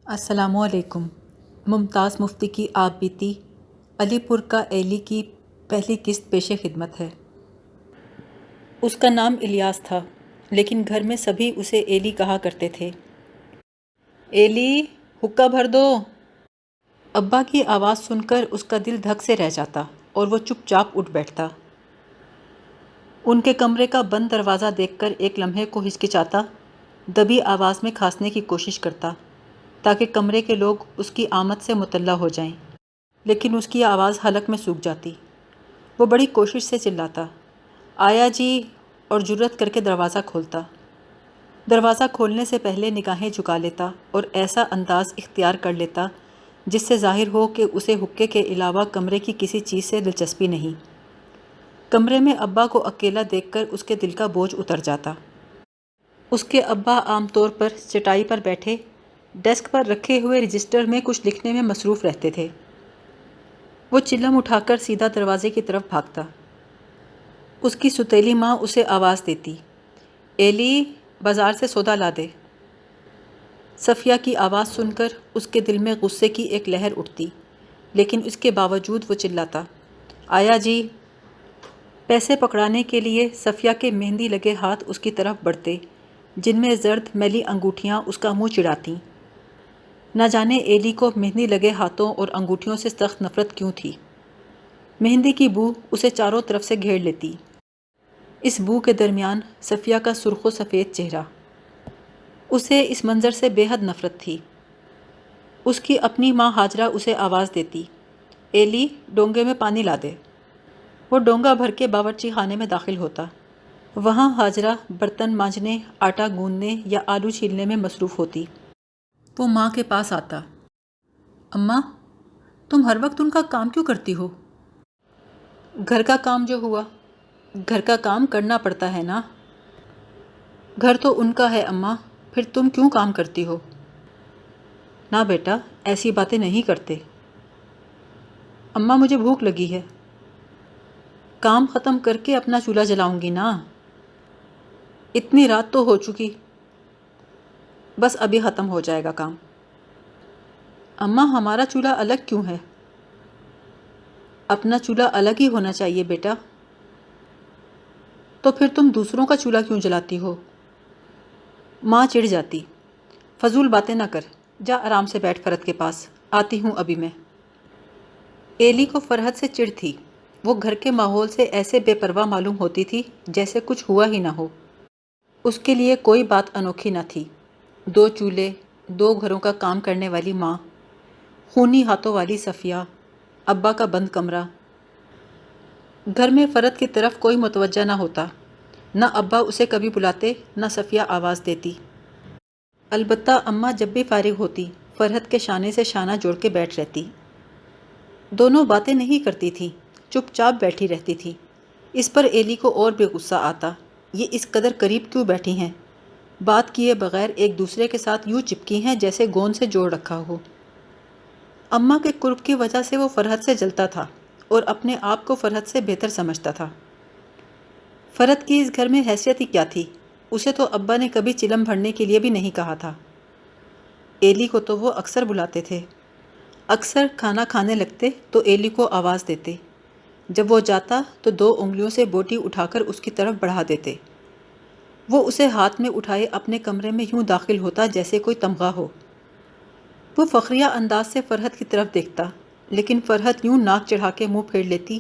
السلام علیکم۔ ممتاز مفتی کی آپ بیتی علی پور کا ایلی کی پہلی قسط پیش خدمت ہے۔ اس کا نام الیاس تھا، لیکن گھر میں سبھی اسے ایلی کہا کرتے تھے۔ ایلی، حقہ بھر دو۔ ابا کی آواز سن کر اس کا دل دھک سے رہ جاتا اور وہ چپ چاپ اٹھ بیٹھتا۔ ان کے کمرے کا بند دروازہ دیکھ کر ایک لمحے کو ہچکچاتا، دبی آواز میں کھانسنے کی کوشش کرتا تاکہ کمرے کے لوگ اس کی آمد سے مطلع ہو جائیں، لیکن اس کی آواز حلق میں سوکھ جاتی۔ وہ بڑی کوشش سے چلاتا، آیا جی، اور جرأت کر کے دروازہ کھولتا۔ دروازہ کھولنے سے پہلے نگاہیں جھکا لیتا اور ایسا انداز اختیار کر لیتا جس سے ظاہر ہو کہ اسے حقے کے علاوہ کمرے کی کسی چیز سے دلچسپی نہیں۔ کمرے میں ابا کو اکیلا دیکھ کر اس کے دل کا بوجھ اتر جاتا۔ اس کے ابا عام طور پر چٹائی پر بیٹھے ڈیسک پر رکھے ہوئے رجسٹر میں کچھ لکھنے میں مصروف رہتے تھے۔ وہ چلم اٹھا کر سیدھا دروازے کی طرف بھاگتا۔ اس کی ستیلی ماں اسے آواز دیتی، ایلی، بازار سے سودا لا دے۔ صفیہ کی آواز سن کر اس کے دل میں غصے کی ایک لہر اٹھتی، لیکن اس کے باوجود وہ چلاتا، آیا جی۔ پیسے پکڑانے کے لیے صفیہ کے مہندی لگے ہاتھ اس کی طرف بڑھتے، جن میں زرد میلی انگوٹھیاں اس کا منہ چڑھاتیں۔ نہ جانے ایلی کو مہندی لگے ہاتھوں اور انگوٹھیوں سے سخت نفرت کیوں تھی۔ مہندی کی بو اسے چاروں طرف سے گھیر لیتی۔ اس بو کے درمیان صفیہ کا سرخ و سفید چہرہ، اسے اس منظر سے بے حد نفرت تھی۔ اس کی اپنی ماں ہاجرہ اسے آواز دیتی، ایلی، ڈونگے میں پانی لا دے۔ وہ ڈونگا بھر کے باورچی خانے میں داخل ہوتا۔ وہاں ہاجرہ برتن مانجنے، آٹا گوندنے یا آلو چھیلنے میں مصروف ہوتی۔ وہ ماں کے پاس آتا، اماں، تم ہر وقت ان کا کام کیوں کرتی ہو؟ گھر کا کام جو ہوا، گھر کا کام کرنا پڑتا ہے نا۔ گھر تو ان کا ہے اماں، پھر تم کیوں کام کرتی ہو؟ نہ بیٹا، ایسی باتیں نہیں کرتے۔ اماں، مجھے بھوک لگی ہے۔ کام ختم کر کے اپنا چولہا جلاؤں گی نا۔ اتنی رات تو ہو چکی، بس ابھی ختم ہو جائے گا کام۔ اماں، ہمارا چولہا الگ کیوں ہے؟ اپنا چولہا الگ ہی ہونا چاہیے بیٹا۔ تو پھر تم دوسروں کا چولہا کیوں جلاتی ہو؟ ماں چڑ جاتی، فضول باتیں نہ کر، جا آرام سے بیٹھ فرحت کے پاس، آتی ہوں ابھی میں۔ ایلی کو فرحت سے چڑ تھی۔ وہ گھر کے ماحول سے ایسے بے پرواہ معلوم ہوتی تھی جیسے کچھ ہوا ہی نہ ہو۔ اس کے لیے کوئی بات انوکھی نہ تھی۔ دو چولہے، دو گھروں کا کام کرنے والی ماں، خونی ہاتھوں والی صفیہ، ابا کا بند کمرہ۔ گھر میں فرحت کی طرف کوئی متوجہ نہ ہوتا، نہ ابا اسے کبھی بلاتے، نہ صفیہ آواز دیتی۔ البتہ اماں جب بھی فارغ ہوتی، فرحت کے شانے سے شانہ جوڑ کے بیٹھ رہتی۔ دونوں باتیں نہیں کرتی تھیں، چپ چاپ بیٹھی رہتی تھی۔ اس پر ایلی کو اور بھی غصہ آتا، یہ اس قدر قریب کیوں بیٹھی ہیں، بات کیے بغیر ایک دوسرے کے ساتھ یوں چپکی ہیں جیسے گوند سے جوڑ رکھا ہو۔ اماں کے قرب کی وجہ سے وہ فرحت سے جلتا تھا اور اپنے آپ کو فرحت سے بہتر سمجھتا تھا۔ فرحت کی اس گھر میں حیثیت ہی کیا تھی؟ اسے تو ابا نے کبھی چلم بھرنے کے لیے بھی نہیں کہا تھا۔ ایلی کو تو وہ اکثر بلاتے تھے۔ اکثر کھانا کھانے لگتے تو ایلی کو آواز دیتے۔ جب وہ جاتا تو دو انگلیوں سے بوٹی اٹھا کر اس کی طرف بڑھا دیتے۔ وہ اسے ہاتھ میں اٹھائے اپنے کمرے میں یوں داخل ہوتا جیسے کوئی تمغہ ہو۔ وہ فخریہ انداز سے فرحت کی طرف دیکھتا، لیکن فرحت یوں ناک چڑھا کے منہ پھیر لیتی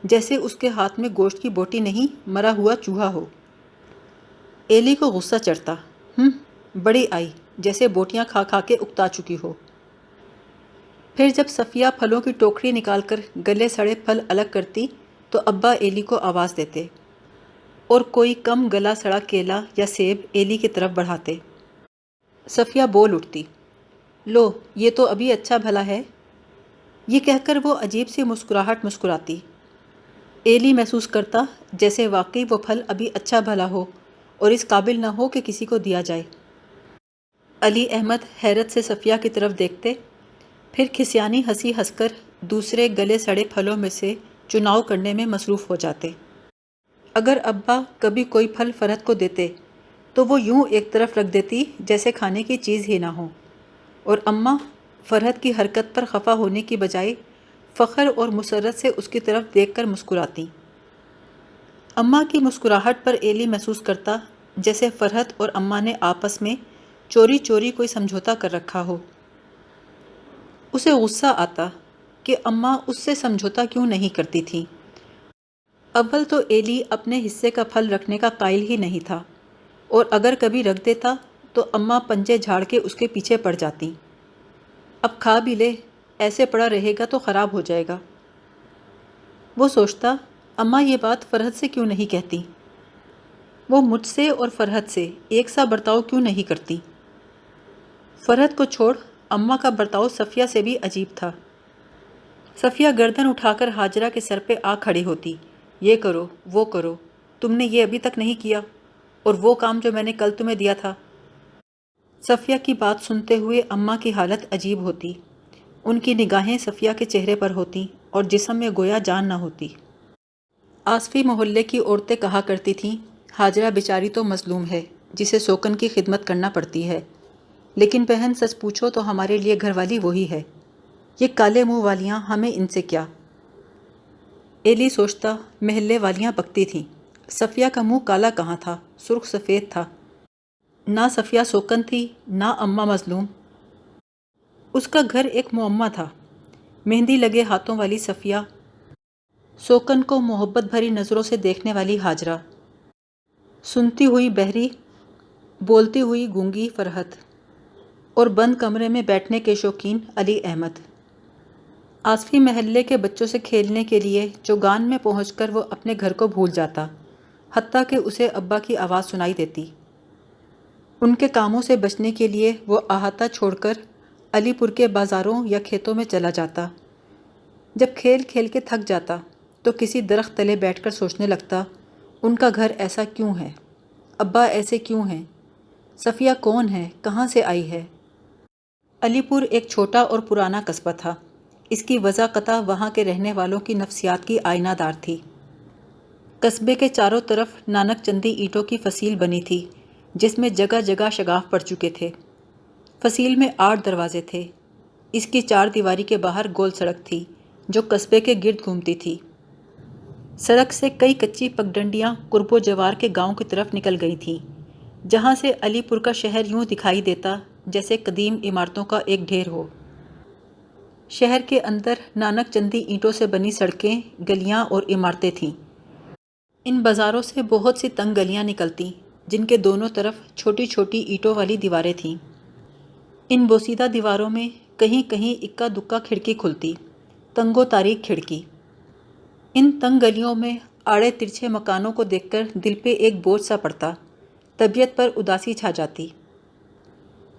جیسے اس کے ہاتھ میں گوشت کی بوٹی نہیں، مرا ہوا چوہا ہو۔ ایلی کو غصہ چڑھتا، بڑی آئی، جیسے بوٹیاں کھا کھا کے اکتا چکی ہو۔ پھر جب صفیہ پھلوں کی ٹوکری نکال کر گلے سڑے پھل الگ کرتی تو ابا ایلی کو آواز دیتے اور کوئی کم گلا سڑا کیلا یا سیب ایلی کی طرف بڑھاتے۔ صفیہ بول اٹھتی، لو، یہ تو ابھی اچھا بھلا ہے۔ یہ کہہ کر وہ عجیب سی مسکراہٹ مسکراتی۔ ایلی محسوس کرتا جیسے واقعی وہ پھل ابھی اچھا بھلا ہو اور اس قابل نہ ہو کہ کسی کو دیا جائے۔ علی احمد حیرت سے صفیہ کی طرف دیکھتے، پھر کھسیانی ہنسی ہنس کر دوسرے گلے سڑے پھلوں میں سے چناؤ کرنے میں مصروف ہو جاتے۔ اگر ابا کبھی کوئی پھل فرحت کو دیتے تو وہ یوں ایک طرف رکھ دیتی جیسے کھانے کی چیز ہی نہ ہو۔ اور اماں فرحت کی حرکت پر خفا ہونے کی بجائے فخر اور مسرت سے اس کی طرف دیکھ کر مسکراتی۔ اماں کی مسکراہٹ پر ایلی محسوس کرتا جیسے فرحت اور اماں نے آپس میں چوری چوری کوئی سمجھوتا کر رکھا ہو۔ اسے غصہ آتا کہ اماں اس سے سمجھوتا کیوں نہیں کرتی تھیں۔ اول تو ایلی اپنے حصے کا پھل رکھنے کا قائل ہی نہیں تھا، اور اگر کبھی رکھ دیتا تو اماں پنجے جھاڑ کے اس کے پیچھے پڑ جاتی۔ اب کھا بھی لے، ایسے پڑا رہے گا تو خراب ہو جائے گا۔ وہ سوچتا اماں یہ بات فرحت سے کیوں نہیں کہتی؟ وہ مجھ سے اور فرحت سے ایک سا برتاؤ کیوں نہیں کرتی؟ فرحت کو چھوڑ، اماں کا برتاؤ صفیہ سے بھی عجیب تھا۔ صفیہ گردن اٹھا کر ہاجرہ کے سر پہ آ کھڑی ہوتی، یہ کرو، وہ کرو، تم نے یہ ابھی تک نہیں کیا، اور وہ کام جو میں نے کل تمہیں دیا تھا۔ صفیہ کی بات سنتے ہوئے اماں کی حالت عجیب ہوتی۔ ان کی نگاہیں صفیہ کے چہرے پر ہوتی اور جسم میں گویا جان نہ ہوتی۔ آصفی محلے کی عورتیں کہا کرتی تھیں، ہاجرہ بیچاری تو مظلوم ہے جسے سوکن کی خدمت کرنا پڑتی ہے، لیکن بہن سچ پوچھو تو ہمارے لیے گھر والی وہی ہے، یہ کالے منہ والیاں ہمیں ان سے کیا؟ ایلی سوچتا محلے والیاں بکتی تھیں، صفیہ کا منہ کالا کہاں تھا، سرخ سفید تھا۔ نہ صفیہ سوکن تھی، نہ اماں مظلوم۔ اس کا گھر ایک معمہ تھا۔ مہندی لگے ہاتھوں والی صفیہ، سوکن کو محبت بھری نظروں سے دیکھنے والی ہاجرہ، سنتی ہوئی بہری، بولتی ہوئی گونگی فرحت، اور بند کمرے میں بیٹھنے کے شوقین علی احمد۔ آصفی محلے کے بچوں سے کھیلنے کے لیے چوگان میں پہنچ کر وہ اپنے گھر کو بھول جاتا، حتیٰ کہ اسے ابا کی آواز سنائی دیتی۔ ان کے کاموں سے بچنے کے لیے وہ احاطہ چھوڑ کر علی پور کے بازاروں یا کھیتوں میں چلا جاتا۔ جب کھیل کھیل کے تھک جاتا تو کسی درخت تلے بیٹھ کر سوچنے لگتا، ان کا گھر ایسا کیوں ہے؟ ابا ایسے کیوں ہیں؟ صفیہ کون ہے؟ کہاں سے آئی ہے؟ علی پور ایک چھوٹا اور پرانا قصبہ تھا۔ اس کی وضاحت وہاں کے رہنے والوں کی نفسیات کی آئینہ دار تھی۔ قصبے کے چاروں طرف نانک چندی اینٹوں کی فصیل بنی تھی، جس میں جگہ جگہ شگاف پڑ چکے تھے۔ فصیل میں 8 دروازے تھے۔ اس کی 4 دیواری کے باہر گول سڑک تھی جو قصبے کے گرد گھومتی تھی۔ سڑک سے کئی کچی پگڈنڈیاں قرب و جوار کے گاؤں کی طرف نکل گئی تھیں، جہاں سے علی پور کا شہر یوں دکھائی دیتا جیسے قدیم عمارتوں کا ایک ڈھیر ہو۔ شہر کے اندر نانک چندی اینٹوں سے بنی سڑکیں، گلیاں اور عمارتیں تھیں۔ ان بازاروں سے بہت سی تنگ گلیاں نکلتیں جن کے دونوں طرف چھوٹی چھوٹی اینٹوں والی دیواریں تھیں۔ ان بوسیدہ دیواروں میں کہیں کہیں اکا دکا کھڑکی کھلتی، تنگ و تاریک کھڑکی۔ ان تنگ گلیوں میں آڑے ترچھے مکانوں کو دیکھ کر دل پہ ایک بوجھ سا پڑتا، طبیعت پر اداسی چھا جاتی۔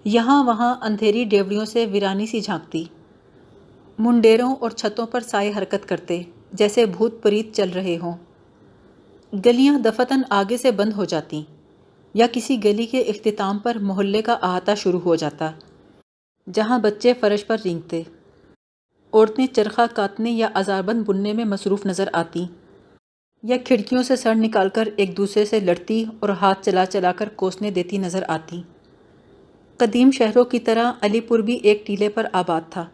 یہاں وہاں اندھیری ڈیوڑیوں سے ویرانی سی جھانکتی۔ منڈیروں اور چھتوں پر سائے حرکت کرتے جیسے بھوت پریت چل رہے ہوں۔ گلیاں دفتن آگے سے بند ہو جاتیں، یا کسی گلی کے اختتام پر محلے کا احاطہ شروع ہو جاتا، جہاں بچے فرش پر رینگتے، عورتیں چرخہ کاتنے یا آزاربند بننے میں مصروف نظر آتیں، یا کھڑکیوں سے سر نکال کر ایک دوسرے سے لڑتی اور ہاتھ چلا چلا کر کوسنے دیتی نظر آتیں۔ قدیم شہروں کی طرح علی پور بھی ایک ٹیلے پر آباد تھا۔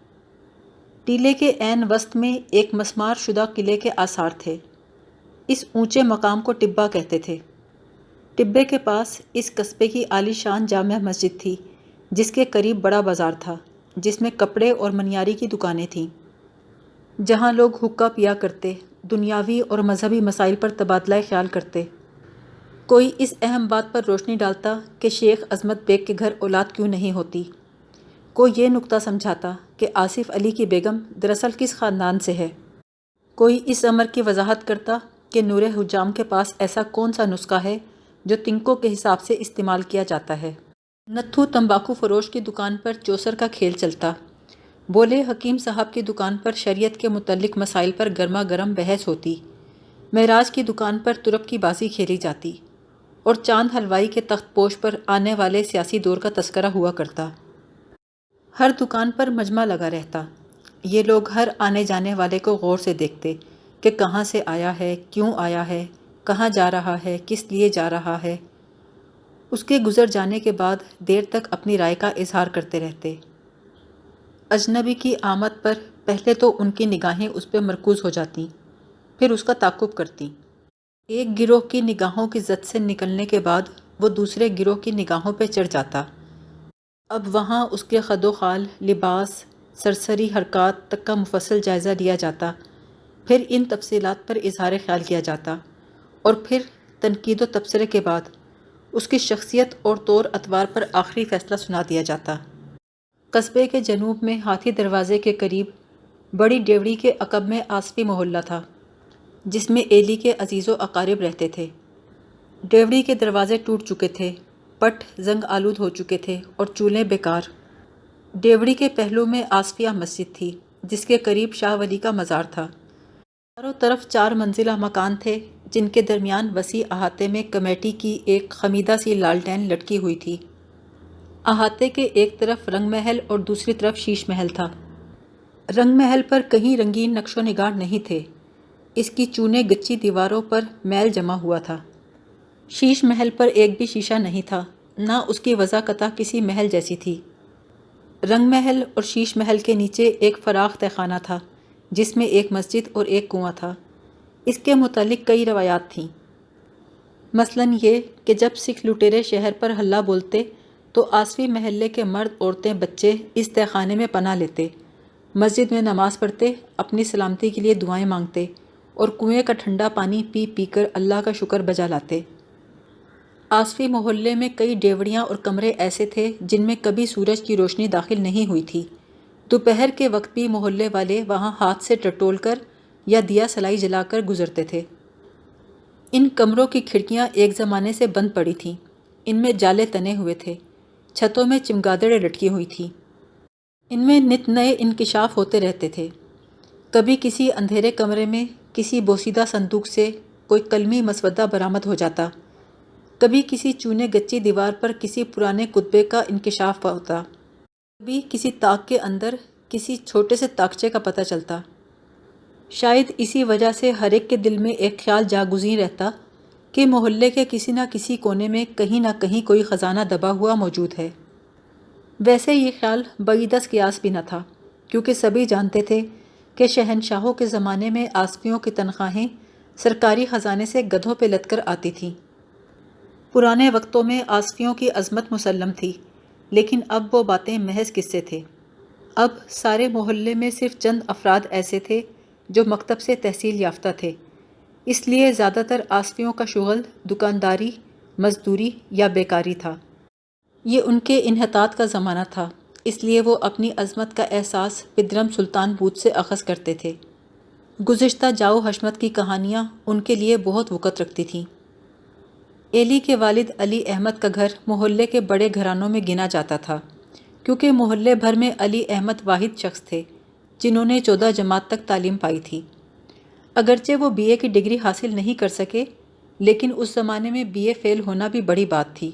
ٹیلے کے عین وسط میں ایک مسمار شدہ قلعے کے آثار تھے۔ اس اونچے مقام کو ٹبہ کہتے تھے۔ ٹبے کے پاس اس قصبے کی عالی شان جامع مسجد تھی، جس کے قریب بڑا بازار تھا، جس میں کپڑے اور منیاری کی دکانیں تھیں، جہاں لوگ حقہ پیا کرتے، دنیاوی اور مذہبی مسائل پر تبادلہ خیال کرتے۔ کوئی اس اہم بات پر روشنی ڈالتا کہ شیخ عظمت بیگ کے گھر اولاد کیوں نہیں ہوتی۔ کوئی یہ نکتہ سمجھاتا کہ آصف علی کی بیگم دراصل کس خاندان سے ہے۔ کوئی اس امر کی وضاحت کرتا کہ نور حجام کے پاس ایسا کون سا نسخہ ہے جو تنکوں کے حساب سے استعمال کیا جاتا ہے۔ نتھو تمباکو فروش کی دکان پر چوسر کا کھیل چلتا۔ بولے حکیم صاحب کی دکان پر شریعت کے متعلق مسائل پر گرما گرم بحث ہوتی۔ معراج کی دکان پر ترپ کی بازی کھیلی جاتی، اور چاند حلوائی کے تخت پوش پر آنے والے سیاسی دور کا تذکرہ ہوا کرتا۔ ہر دکان پر مجمع لگا رہتا۔ یہ لوگ ہر آنے جانے والے کو غور سے دیکھتے کہ کہاں سے آیا ہے، کیوں آیا ہے، کہاں جا رہا ہے، کس لیے جا رہا ہے۔ اس کے گزر جانے کے بعد دیر تک اپنی رائے کا اظہار کرتے رہتے۔ اجنبی کی آمد پر پہلے تو ان کی نگاہیں اس پہ مرکوز ہو جاتیں، پھر اس کا تعاقب کرتیں۔ ایک گروہ کی نگاہوں کی زد سے نکلنے کے بعد وہ دوسرے گروہ کی نگاہوں پہ چڑھ جاتا۔ اب وہاں اس کے خد و خال، لباس، سرسری حرکات تک کا مفصل جائزہ لیا جاتا، پھر ان تفصیلات پر اظہار خیال کیا جاتا، اور پھر تنقید و تبصرے کے بعد اس کی شخصیت اور طور اطوار پر آخری فیصلہ سنا دیا جاتا۔ قصبے کے جنوب میں ہاتھی دروازے کے قریب بڑی ڈیوڑی کے عقب میں آصفی محلہ تھا، جس میں ایلی کے عزیز و اقارب رہتے تھے۔ ڈیوڑی کے دروازے ٹوٹ چکے تھے، پٹ زنگ آلود ہو چکے تھے اور چولہے بیکار۔ ڈیوڑی کے پہلو میں آصفیہ مسجد تھی، جس کے قریب شاہ ولی کا مزار تھا۔ چاروں طرف 4 منزلہ مکان تھے، جن کے درمیان وسیع احاطے میں کمیٹی کی ایک خمیدہ سی لالٹین لٹکی ہوئی تھی۔ احاطے کے ایک طرف رنگ محل اور دوسری طرف شیش محل تھا۔ رنگ محل پر کہیں رنگین نقش و نگار نہیں تھے، اس کی چونے گچی دیواروں پر میل جمع ہوا تھا۔ شیش محل پر ایک بھی شیشہ نہیں تھا، نہ اس کی وضاقتہ کسی محل جیسی تھی۔ رنگ محل اور شیش محل کے نیچے ایک فراخ تہہ خانہ تھا، جس میں ایک مسجد اور ایک کنواں تھا۔ اس کے متعلق کئی روایات تھیں، مثلاً یہ کہ جب سکھ لٹیرے شہر پر ہلہ بولتے تو آصفی محلے کے مرد، عورتیں، بچے اس تہہ خانے میں پناہ لیتے، مسجد میں نماز پڑھتے، اپنی سلامتی کے لیے دعائیں مانگتے اور کنویں کا ٹھنڈا پانی پی پی کر اللہ کا شکر بجا لاتے۔ آصفی محلے میں کئی ڈیوڑیاں اور کمرے ایسے تھے جن میں کبھی سورج کی روشنی داخل نہیں ہوئی تھی۔ دوپہر کے وقت بھی محلے والے وہاں ہاتھ سے ٹٹول کر یا دیا سلائی جلا کر گزرتے تھے۔ ان کمروں کی کھڑکیاں ایک زمانے سے بند پڑی تھیں، ان میں جالے تنے ہوئے تھے، چھتوں میں چمگادڑیں لٹکی ہوئی تھیں۔ ان میں نت نئے انکشاف ہوتے رہتے تھے۔ کبھی کسی اندھیرے کمرے میں کسی بوسیدہ صندوق سے کوئی قلمی مسودہ برآمد ہو جاتا، کبھی کسی چونے گچی دیوار پر کسی پرانے کتبے کا انکشاف ہوتا، کبھی کسی طاق کے اندر کسی چھوٹے سے طاقچے کا پتہ چلتا۔ شاید اسی وجہ سے ہر ایک کے دل میں ایک خیال جاگزین رہتا کہ محلے کے کسی نہ کسی کونے میں کہیں نہ کہیں کوئی خزانہ دبا ہوا موجود ہے۔ ویسے یہ خیال بعیداز قیاس بھی نہ تھا، کیونکہ سبھی جانتے تھے کہ شہنشاہوں کے زمانے میں آصفیوں کی تنخواہیں سرکاری خزانے سے گدھوں پہ لد کر آتی تھیں۔ پرانے وقتوں میں آصفیوں کی عظمت مسلم تھی، لیکن اب وہ باتیں محض قصے تھے۔ اب سارے محلے میں صرف چند افراد ایسے تھے جو مکتب سے تحصیل یافتہ تھے، اس لیے زیادہ تر آصفیوں کا شغل دکانداری، مزدوری یا بیکاری تھا۔ یہ ان کے انحطاط کا زمانہ تھا، اس لیے وہ اپنی عظمت کا احساس پدرم سلطان بوت سے اخذ کرتے تھے۔ گزشتہ جاؤ حشمت کی کہانیاں ان کے لیے بہت وقت رکھتی تھیں۔ ایلی کے والد علی احمد کا گھر محلے کے بڑے گھرانوں میں گنا جاتا تھا، کیونکہ محلے بھر میں علی احمد واحد شخص تھے جنہوں نے 14 جماعت تک تعلیم پائی تھی۔ اگرچہ وہ بی اے کی ڈگری حاصل نہیں کر سکے، لیکن اس زمانے میں بی اے فیل ہونا بھی بڑی بات تھی۔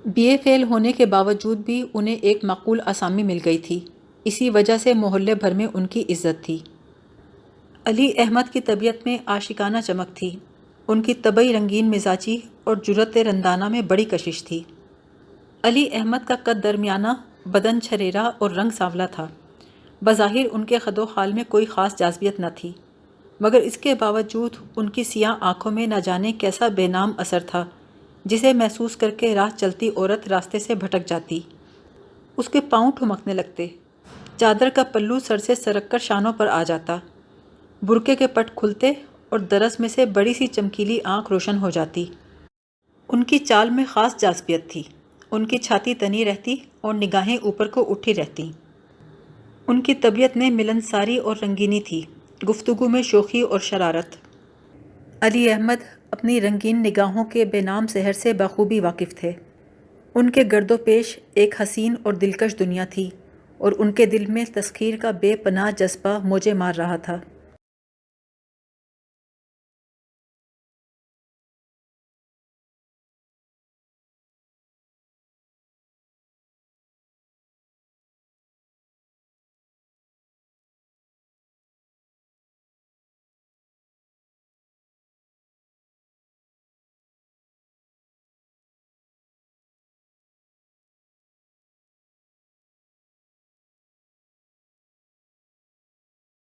بی اے فیل ہونے کے باوجود بھی انہیں ایک معقول آسامی مل گئی تھی، اسی وجہ سے محلے بھر میں ان کی عزت تھی۔ علی احمد کی طبیعت میں عاشقانہ چمک تھی، ان کی طبعی رنگین مزاجی اور جرأت رندانہ میں بڑی کشش تھی۔ علی احمد کا قد درمیانہ، بدن چھریرا اور رنگ سانولا تھا۔ بظاہر ان کے خد و خال میں کوئی خاص جاذبیت نہ تھی، مگر اس کے باوجود ان کی سیاہ آنکھوں میں نہ جانے کیسا بے نام اثر تھا جسے محسوس کر کے راہ چلتی عورت راستے سے بھٹک جاتی۔ اس کے پاؤں ٹھمکنے لگتے، چادر کا پلو سر سے سرک کر شانوں پر آ جاتا، برقعے کے پٹ کھلتے اور درس میں سے بڑی سی چمکیلی آنکھ روشن ہو جاتی۔ ان کی چال میں خاص جاذبیت تھی، ان کی چھاتی تنی رہتی اور نگاہیں اوپر کو اٹھی رہتی۔ ان کی طبیعت میں ملنساری اور رنگینی تھی، گفتگو میں شوخی اور شرارت۔ علی احمد اپنی رنگین نگاہوں کے بے نام سحر سے بخوبی واقف تھے۔ ان کے گرد و پیش ایک حسین اور دلکش دنیا تھی، اور ان کے دل میں تسخیر کا بے پناہ جذبہ موجیں مار رہا تھا۔